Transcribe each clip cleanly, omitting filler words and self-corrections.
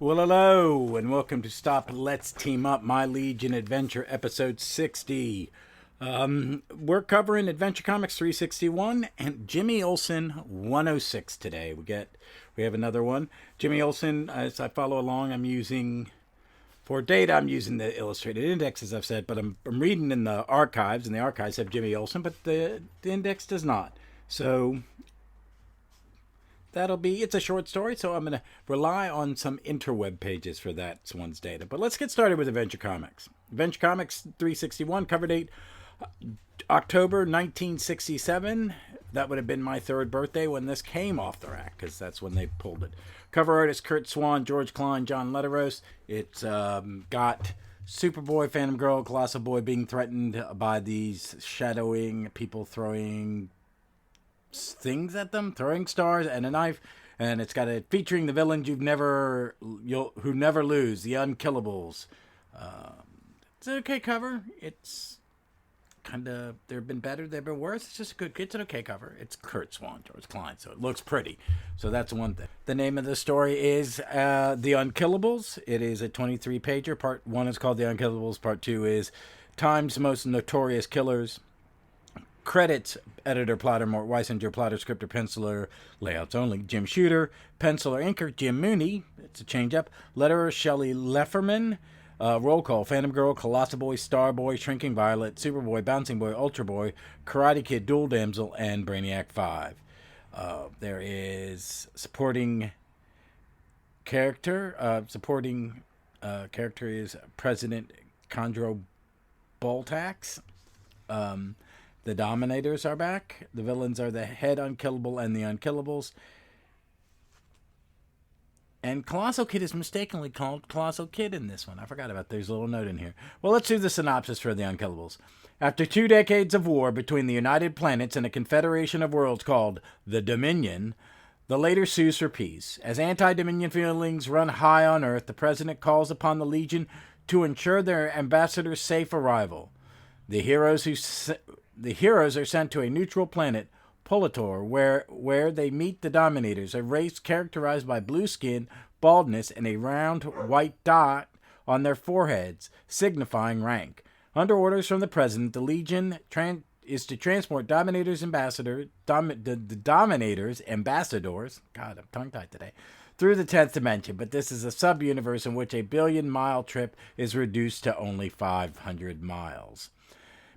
Well, hello, and welcome to Stop Let's Team Up, My Legion Adventure, episode 60. We're covering Adventure Comics 361 and Jimmy Olsen 106 today. We have another one. Jimmy Olsen, as I follow along, for data, I'm using the illustrated index, as I've said, but I'm reading in the archives, and the archives have Jimmy Olsen, but the index does not. So it's a short story, so I'm going to rely on some interweb pages for that one's data. But let's get started with Adventure Comics. Adventure Comics 361, cover date October 1967. That would have been my third birthday when this came off the rack, because that's when they pulled it. Cover artist Kurt Swan, George Klein, John Letteros. It's got Superboy, Phantom Girl, Colossal Boy being threatened by these shadowing people throwing things at them, throwing stars and a knife, and it's got featuring the villains who never lose, the Unkillables. It's an okay cover. It's kind of, they've been better, they've been worse. It's an okay cover. It's Kurt Swan, George Klein, so it looks pretty. So that's one thing. The name of the story is The Unkillables. It is a 23-pager. Part 1 is called The Unkillables. Part 2 is Time's Most Notorious Killers. Credits: editor, plotter, Mort Weisinger, plotter, scripter, penciler, layouts only, Jim Shooter, penciler, inker, Jim Mooney, it's a change-up, letterer, Shelley Lefferman, roll call: Phantom Girl, Colossal Boy, Star Boy, Shrinking Violet, Superboy, Bouncing Boy, Ultra Boy, Karate Kid, Dual Damsel, and Brainiac 5. There is supporting character. Character is President Chondro Boltax. The Dominators are back. The villains are the Head Unkillable and the Unkillables. And Colossal Kid is mistakenly called Colossal Kid in this one. I forgot about that. There's a little note in here. Well, let's do the synopsis for the Unkillables. After 2 decades of war between the United Planets and a confederation of worlds called the Dominion, the later sues for peace. As anti-Dominion feelings run high on Earth, the President calls upon the Legion to ensure their ambassador's safe arrival. The heroes are sent to a neutral planet, Politor, where they meet the Dominators, a race characterized by blue skin, baldness, and a round white dot on their foreheads, signifying rank. Under orders from the President, the Legion is to transport Dominators' ambassadors, God, I'm tongue-tied today, through the 10th dimension, but this is a sub-universe in which a billion-mile trip is reduced to only 500 miles.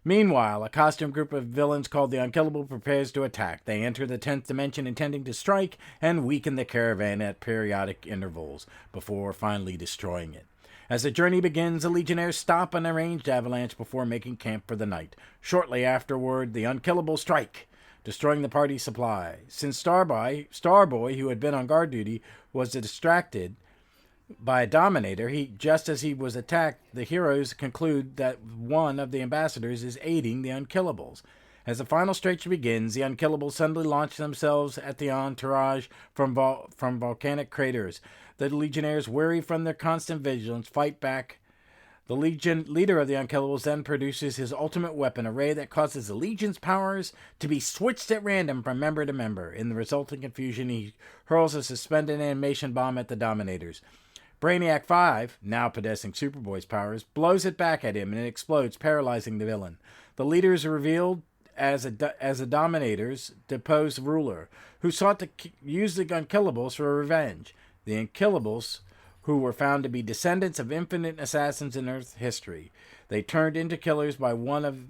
Meanwhile, a costumed group of villains called the Unkillable prepares to attack. They enter the 10th dimension intending to strike and weaken the caravan at periodic intervals before finally destroying it. As the journey begins, the Legionnaires stop an arranged avalanche before making camp for the night. Shortly afterward, the Unkillables strike, destroying the party's supply. Since Starboy, who had been on guard duty, was distracted by a Dominator, just as he was attacked, the heroes conclude that one of the ambassadors is aiding the Unkillables. As the final stretch begins, the Unkillables suddenly launch themselves at the entourage from volcanic craters. The Legionnaires, weary from their constant vigilance, fight back. The leader of the Unkillables then produces his ultimate weapon, a ray that causes the Legion's powers to be switched at random from member to member. In the resulting confusion, he hurls a suspended animation bomb at the Dominators. Brainiac 5, now possessing Superboy's powers, blows it back at him and it explodes, paralyzing the villain. The leader is revealed as a Dominator's deposed ruler, who sought to use the Unkillables for revenge. The Unkillables, who were found to be descendants of infinite assassins in Earth history. They turned into killers by one of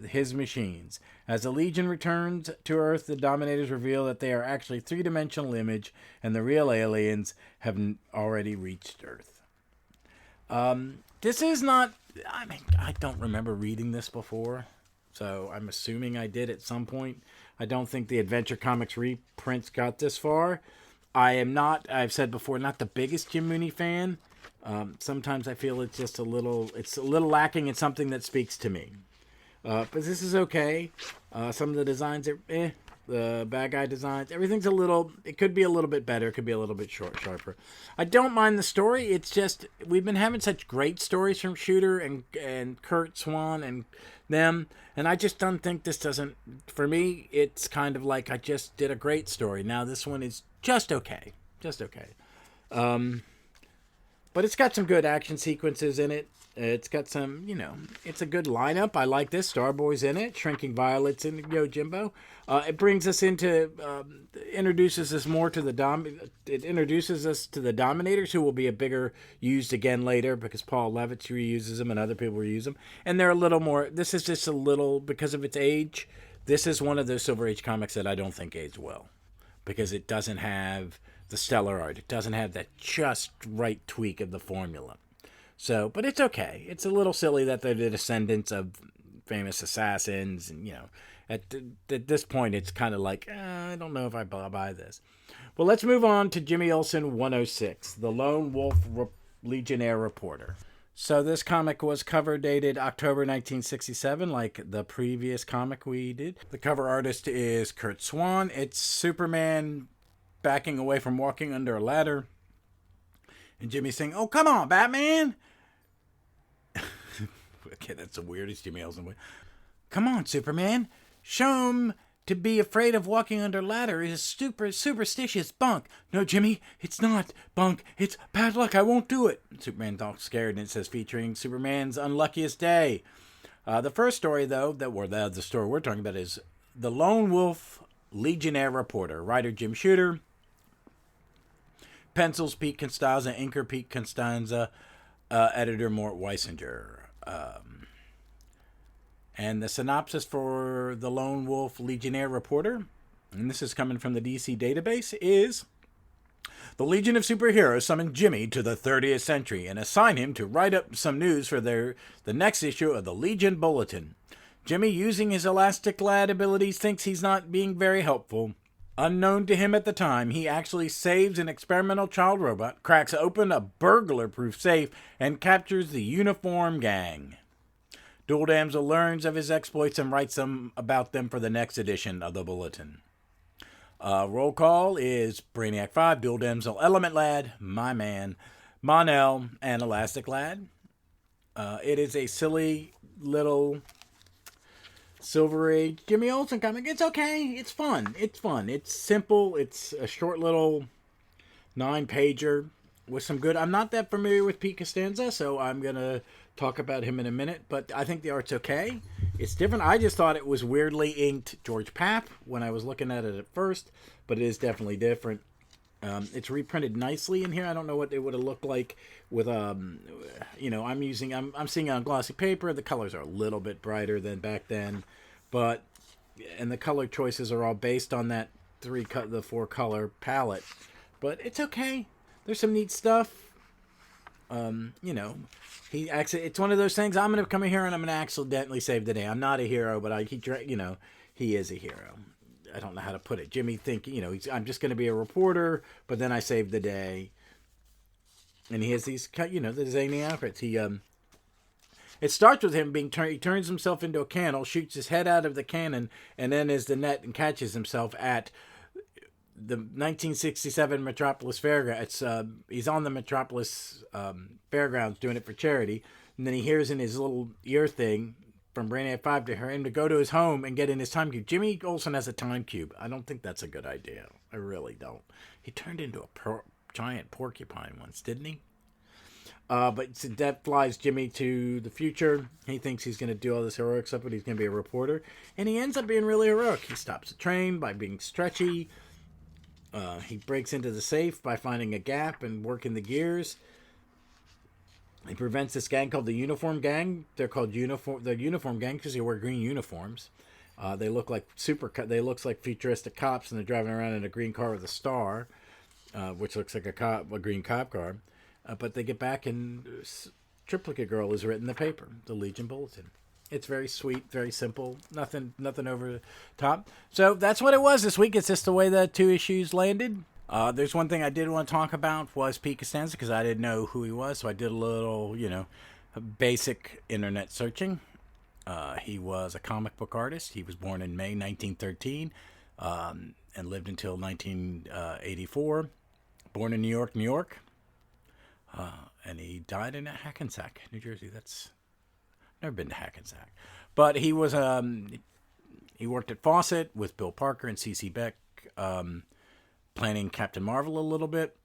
his machines. As the Legion returns to Earth, the Dominators reveal that they are actually three-dimensional image, and the real aliens have already reached Earth. This is not... I don't remember reading this before, so I'm assuming I did at some point. I don't think the Adventure Comics reprints got this far. I am not, I've said before, not the biggest Jim Mooney fan. Sometimes I feel it's just a little lacking in something that speaks to me. But this is okay. Some of the designs are the bad guy designs. Everything's it could be a little bit better. It could be a little bit sharper. I don't mind the story. It's just, we've been having such great stories from Shooter and Kurt Swan and them. And I just don't think this doesn't, for me, it's kind of like I just did a great story. Now this one is just okay. Just okay. But it's got some good action sequences in it. It's got some, it's a good lineup. I like this. Starboy's in it. Shrinking Violet's in Yojimbo. It brings us into, introduces us more to it introduces us to the Dominators, who will be used again later because Paul Levitz reuses them and other people reuse them. And they're a little more, this is just a little, because of its age, this is one of those Silver Age comics that I don't think aged well. Because it doesn't have the stellar art. It doesn't have that just right tweak of the formula. So, but it's okay. It's a little silly that they're the descendants of famous assassins. And, at this point, it's kind of like, I don't know if I buy this. Well, let's move on to Jimmy Olsen 106, the Lone Wolf Legionnaire Reporter. So this comic was cover dated October 1967, like the previous comic we did. The cover artist is Kurt Swan. It's Superman backing away from walking under a ladder. And Jimmy saying, "Oh, come on, Batman." Okay, that's the weirdest Jimmy Olsen. Come on, Superman. Show him to be afraid of walking under a ladder is superstitious bunk. No, Jimmy, it's not bunk. It's bad luck. I won't do it. Superman talks scared, and it says featuring Superman's unluckiest day. The first story, though, the story we're talking about is The Lone Wolf Legionnaire Reporter. Writer Jim Shooter. Pencils Pete Constanza. Inker Pete Constanza. Editor Mort Weisinger. And the synopsis for The Lone Wolf Legionnaire Reporter, and this is coming from the DC database, is: the Legion of Superheroes summon Jimmy to the 30th century and assign him to write up some news for the next issue of the Legion Bulletin. Jimmy, using his elastic lad abilities, thinks he's not being very helpful. Unknown to him at the time, he actually saves an experimental child robot, cracks open a burglar-proof safe, and captures the Uniform Gang. Dual Damsel learns of his exploits and writes about them for the next edition of the Bulletin. Roll call is Brainiac 5, Dual Damsel, Element Lad, My Man, Mon-El, and Elastic Lad. It is a silly little Silver Age Jimmy Olsen comic. It's okay. It's fun. It's simple. It's a short little 9-pager with some good... I'm not that familiar with Pete Costanza, so I'm going to talk about him in a minute, but I think the art's okay. It's different. I just thought it was weirdly inked George Papp when I was looking at it at first, but it is definitely different. It's reprinted nicely in here. I don't know what it would have looked like with, I'm seeing it on glossy paper. The colors are a little bit brighter than back then, and the color choices are all based on that the 4-color palette, but it's okay. There's some neat stuff. It's one of those things. I'm going to come in here and I'm going to accidentally save the day. I'm not a hero, but he is a hero. I don't know how to put it. Jimmy I'm just going to be a reporter, but then I save the day. And he has these, the zany outfits. It starts with him he turns himself into a cannel, shoots his head out of the cannon, and then is the net and catches himself at the 1967 Metropolis Fairgrounds. He's on the Metropolis Fairgrounds doing it for charity, and then he hears in his little ear thing from Brainiac 5 to him to go to his home and get in his time cube. Jimmy Olsen has a time cube. I don't think that's a good idea. I really don't. He turned into a giant porcupine once, didn't he? But that flies Jimmy to the future. He thinks he's going to do all this heroic stuff, but he's going to be a reporter, and he ends up being really heroic. He stops the train by being stretchy. He breaks into the safe by finding a gap and working the gears. He prevents this gang called the Uniform Gang. They're called the Uniform Gang because they wear green uniforms. They look like futuristic cops, and they're driving around in a green car with a star, which looks like a green cop car. But they get back, and Triplicate Girl is written in the paper, the Legion Bulletin. It's very sweet, very simple, nothing over the top. So that's what it was this week. It's just the way the 2 issues landed. There's one thing I did want to talk about was Pete Costanza, because I didn't know who he was, so I did a little, basic internet searching. He was a comic book artist. He was born in May 1913 and lived until 1984. Born in New York. And he died in Hackensack, New Jersey. Never been to Hackensack. But he was he worked at Fawcett with Bill Parker and C.C. Beck, planning Captain Marvel a little bit.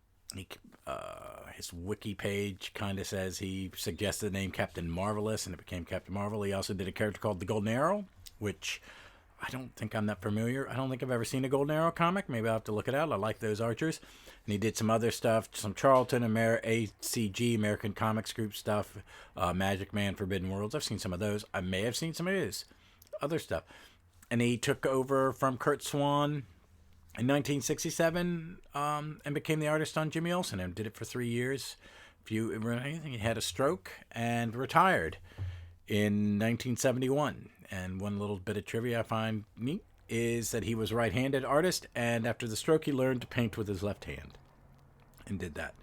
his wiki page kind of says he suggested the name Captain Marvelous, and it became Captain Marvel. He also did a character called the Golden Arrow, which I don't think I'm that familiar. I don't think I've ever seen a Golden Arrow comic. Maybe I'll have to look it out. I like those archers. And he did some other stuff, some Charlton, ACG, American Comics Group stuff, Magic Man, Forbidden Worlds. I've seen some of those. I may have seen some of his other stuff. And he took over from Kurt Swan in 1967 and became the artist on Jimmy Olsen, and did it for 3 years. I think he had a stroke and retired in 1971. And one little bit of trivia I find neat is that he was a right-handed artist, and after the stroke he learned to paint with his left hand and did that.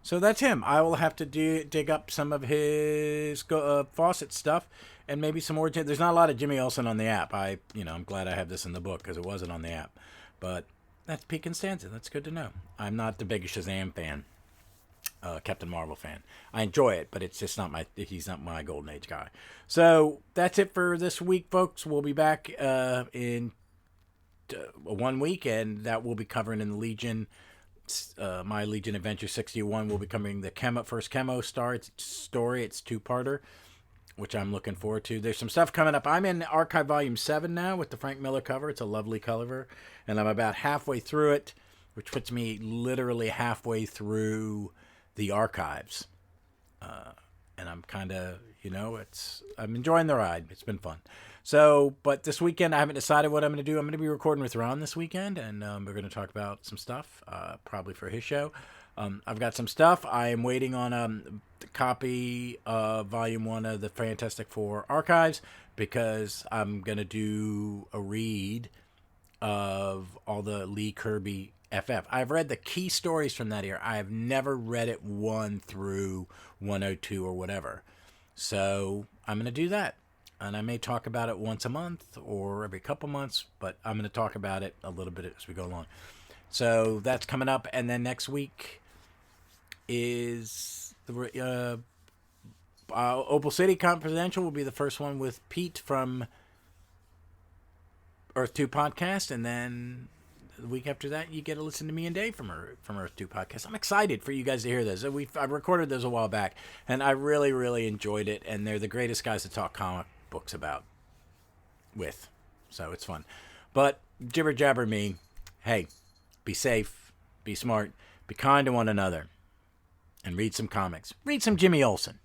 So that's him. I will have to dig up some of his Fawcett stuff and maybe some more. There's not a lot of Jimmy Olsen on the app. I'm glad I have this in the book because it wasn't on the app. But that's Peak and Stanza. That's good to know. I'm not the biggest Shazam fan, Captain Marvel fan. I enjoy it, but it's just he's not my Golden Age guy. So that's it for this week, folks. We'll be back in 1 week, and that will be covering in the Legion. My Legion Adventure 61 will be covering the first Chemo story. It's 2-parter, which I'm looking forward to. There's some stuff coming up. I'm in Archive Volume 7 now with the Frank Miller cover. It's a lovely cover, and I'm about halfway through it, which puts me literally halfway through the archives. And I'm kind of, I'm enjoying the ride. It's been fun. So, but this weekend, I haven't decided what I'm going to do. I'm going to be recording with Ron this weekend, and we're going to talk about some stuff, probably for his show. I've got some stuff. I am waiting on a copy of Volume 1 of the Fantastic Four Archives, because I'm going to do a read of all the Lee Kirby FF. I've read the key stories from that era. I have never read it 1 through 102 or whatever. So I'm going to do that. And I may talk about it once a month or every couple months, but I'm going to talk about it a little bit as we go along. So that's coming up. And then next week is the Opal City Confidential will be the first one with Pete from Earth 2 Podcast. And then the week after that, you get to listen to me and Dave from Earth 2 Podcast. I'm excited for you guys to hear this. I recorded those a while back, and I really, really enjoyed it. And they're the greatest guys to talk comic books with. So it's fun. But jibber jabber me. Hey, be safe, be smart, be kind to one another, and read some comics. Read some Jimmy Olsen.